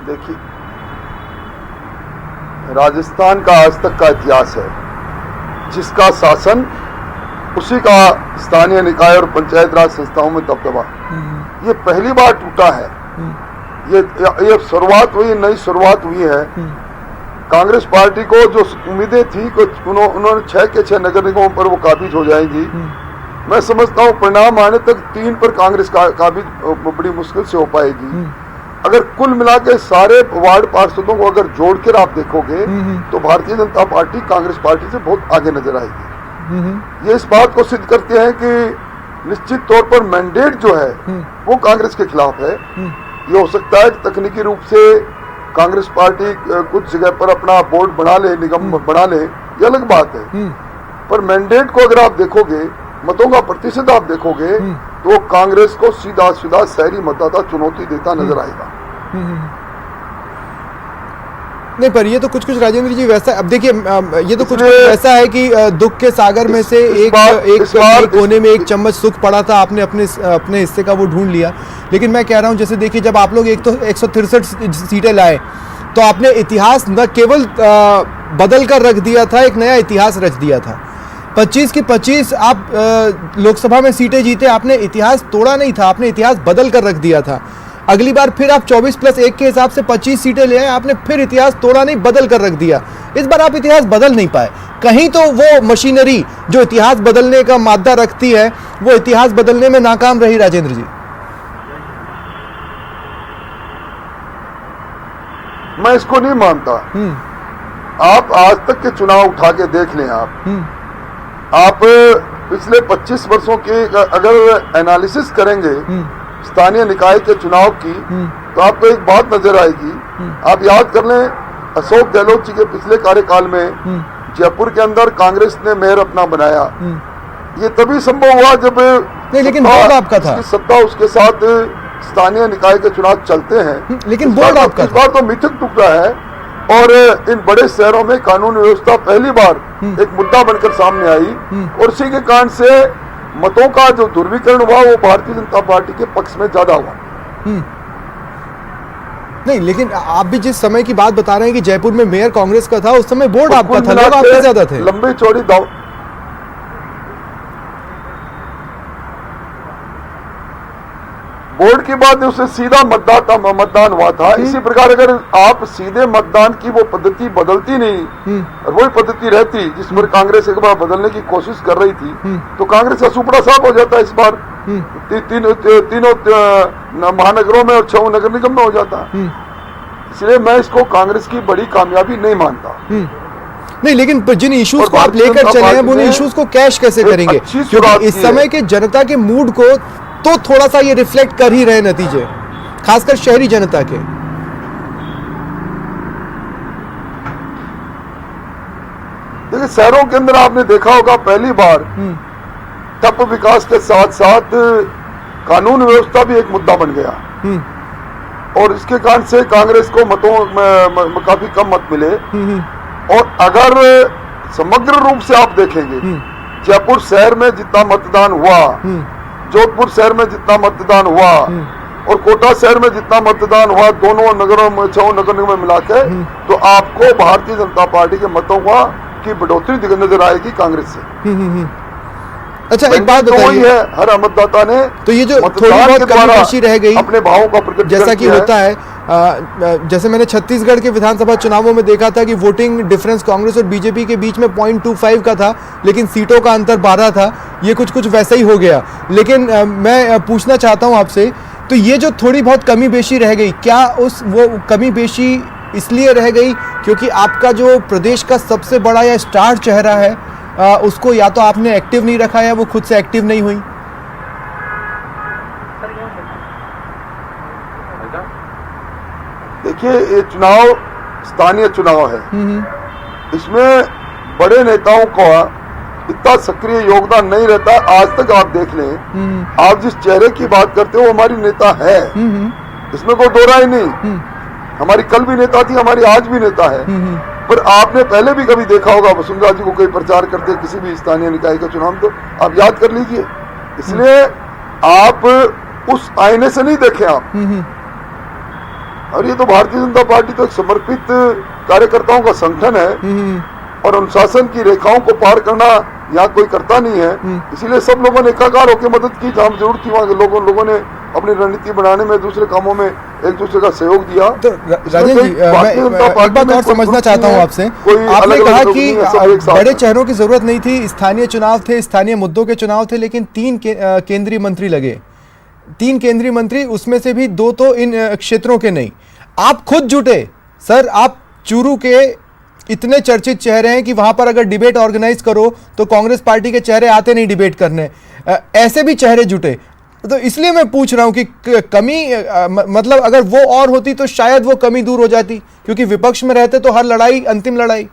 देखिए, राजस्थान का आज तक का इतिहास है, जिसका शासन उसी का स्थानीय निकाय और पंचायत राज संस्थाओं में दबदबा। ये पहली बार टूटा है। ये शुरुआत हुई, नई शुरुआत हुई है। कांग्रेस पार्टी को जो उम्मीदें थी कि उन्होंने 6 के 6 नगर निगमों पर वो काबिज हो जाएंगी, मैं समझता हूँ परिणाम आने तक 3 पर कांग्रेस काबिज बड़ी मुश्किल से हो पाएगी। अगर कुल मिला के सारे वार्ड पार्षदों को अगर जोड़कर आप देखोगे तो भारतीय जनता पार्टी कांग्रेस पार्टी से बहुत आगे नजर आएगी। ये इस बात को सिद्ध करते हैं कि निश्चित तौर पर मैंडेट जो है वो कांग्रेस के खिलाफ है। ये हो सकता है कि तकनीकी रूप से कांग्रेस पार्टी कुछ जगह पर अपना बोर्ड बना ले, निगम बना ले, ये अलग बात है। पर मैंडेट को अगर आप देखोगे, मतों का प्रतिशत आप देखोगे, तो कांग्रेस को सीधा सीधा शहरी मतदाता चुनौती देता नजर आएगा। नहीं, पर ये तो कुछ राजेंद्र जी वैसा, अब देखिए ये तो कुछ ऐसा है कि दुख के सागर में से एक कोने में एक चम्मच सुख पड़ा था, आपने अपने हिस्से का वो ढूंढ लिया। लेकिन मैं कह रहा हूं, जैसे देखिए, जब आप लोग एक तो 163 सीटें लाए तो आपने इतिहास न केवल बदल कर रख दिया था, एक नया इतिहास रच दिया था। 25 की 25 आप लोकसभा में सीटें जीते, आपने इतिहास तोड़ा नहीं था, आपने इतिहास बदल कर रख दिया था। अगली बार फिर आप 24+1 के हिसाब से 25 सीटें ले आए, आपने फिर इतिहास तोड़ा नहीं, बदल कर रख दिया। इस बार आप इतिहास बदल नहीं पाए। कहीं तो वो मशीनरी जो इतिहास बदलने का मादा रखती है, वो इतिहास बदलने में नाकाम रही। राजेंद्र जी, मैं इसको नहीं मानता। आप आज तक के चुनाव उठा के देख लें। आप पिछले 25 वर्षों के अगर एनालिसिस करेंगे स्थानीय निकाय के चुनाव की, तो आपको एक बात नजर आएगी। आप याद कर लें, अशोक गहलोत जी के पिछले कार्यकाल में जयपुर के अंदर कांग्रेस ने मेयर अपना बनाया। ये तभी संभव हुआ जब नहीं, लेकिन बोर्ड आपका था, सत्ता उसके साथ स्थानीय निकाय के चुनाव चलते हैं। लेकिन बोर्ड आपका इस बार तो मिथक टूटा है, और इन बड़े शहरों में कानून व्यवस्था पहली बार एक मुद्दा बनकर सामने आई, और इसी के कारण से मतों का जो ध्रुवीकरण हुआ वो भारतीय जनता पार्टी के पक्ष में ज्यादा हुआ। नहीं, लेकिन आप भी जिस समय की बात बता रहे हैं कि जयपुर में मेयर कांग्रेस का था, उस समय बोर्ड आपका था, लोग आपसे ज्यादा थे। लंबी चौड़ी बोर्ड की बात है, उससे सीधा मतदान हुआ था। इसी प्रकार अगर आप सीधे मतदान की वो पद्धति बदलती नहीं और वही पद्धति रहती जिस पर कांग्रेस एक बार बदलने की कोशिश कर रही थी, तो कांग्रेस का सुपड़ा साफ हो जाता इस बार। तीनों महानगरों में और 6 नगर निगम में हो जाता। इसलिए मैं इसको कांग्रेस की बड़ी कामयाबी नहीं मानता। नहीं, लेकिन जिन इश्यूज को आप लेकर चले हैं, उन इश्यूज को कैश कैसे करेंगे? क्योंकि इस समय के जनता के मूड को तो थोड़ा सा ये रिफ्लेक्ट कर ही रहे नतीजे, खासकर शहरी जनता के। देखिए, शहरों के अंदर आपने देखा होगा पहली बार ठप विकास के साथ साथ कानून व्यवस्था भी एक मुद्दा बन गया, और इसके कारण से कांग्रेस को मतों में काफी कम मत मिले। और अगर समग्र रूप से आप देखेंगे, जयपुर शहर में जितना मतदान हुआ, जोधपुर शहर में जितना मतदान हुआ, और कोटा शहर में जितना मतदान हुआ, दोनों नगरों में 6 नगर निगम में मिलाकर, तो आपको भारतीय जनता पार्टी के मतों की बढ़ोतरी नजर आएगी कांग्रेस से। अच्छा, एक बात बताइए, हर मतदाता ने तो ये जो थोड़ी बहुत कमी रह गई अपने भावों का प्रकट जैसा कि होता है, जैसे मैंने छत्तीसगढ़ के विधानसभा चुनावों में देखा था कि वोटिंग डिफरेंस कांग्रेस और बीजेपी के बीच में 0.25 का था, लेकिन सीटों का अंतर 12 था। ये कुछ वैसा ही हो गया। लेकिन मैं पूछना चाहता हूं आपसे, तो ये जो थोड़ी बहुत कमी बेशी रह गई, क्या वो कमी बेशी इसलिए रह गई क्योंकि आपका जो प्रदेश का सबसे बड़ा या स्टार चेहरा है, उसको या तो आपने एक्टिव नहीं रखा या वो खुद से एक्टिव नहीं हुई? देखिए, ये चुनाव स्थानीय चुनाव है। इसमें बड़े नेताओं का इतना सक्रिय योगदान नहीं रहता। आज तक आप देख लें, आप जिस चेहरे की बात करते हो वो हमारी नेता है, इसमें कोई दो राय नहीं। हमारी कल भी नेता थी, हमारी आज भी नेता है। पर आपने पहले भी कभी देखा होगा वसुंधरा जी को कोई प्रचार करते किसी भी स्थानीय निकाय का चुनाव, तो आप याद कर लीजिए। इसलिए आप उस आईने से नहीं देखें। आप और ये तो भारतीय जनता पार्टी तो एक समर्पित कार्यकर्ताओं का संगठन है और अनुशासन की रेखाओं को पार करना यहाँ कोई करता नहीं है। इसीलिए सब लोगों ने एकाकार होकर मदद की, जहाँ जरूरत थी वहाँ के लोगों ने अपनी रणनीति बनाने में, दूसरे कामों में एक दूसरे का सहयोग दिया। तो राजेंद्र जी, मैं एक बात और समझना चाहता हूँ आपसे। आपने कहा कि बड़े चेहरों की जरूरत नहीं थी, स्थानीय चुनाव थे, स्थानीय मुद्दों के चुनाव थे, लेकिन 3 केंद्रीय मंत्री लगे, 3 केंद्रीय मंत्री, उसमें से भी 2 तो इन क्षेत्रों के नहीं। आप खुद जुटे सर, आप चूरू के इतने चर्चित चेहरे हैं कि वहां पर अगर डिबेट ऑर्गेनाइज करो तो कांग्रेस पार्टी के चेहरे आते नहीं डिबेट करने, ऐसे भी चेहरे जुटे। तो इसलिए मैं पूछ रहा हूं कि कमी मतलब अगर वो और होती तो शायद वो कमी दूर हो जाती, क्योंकि विपक्ष में रहते तो हर लड़ाई अंतिम लड़ाई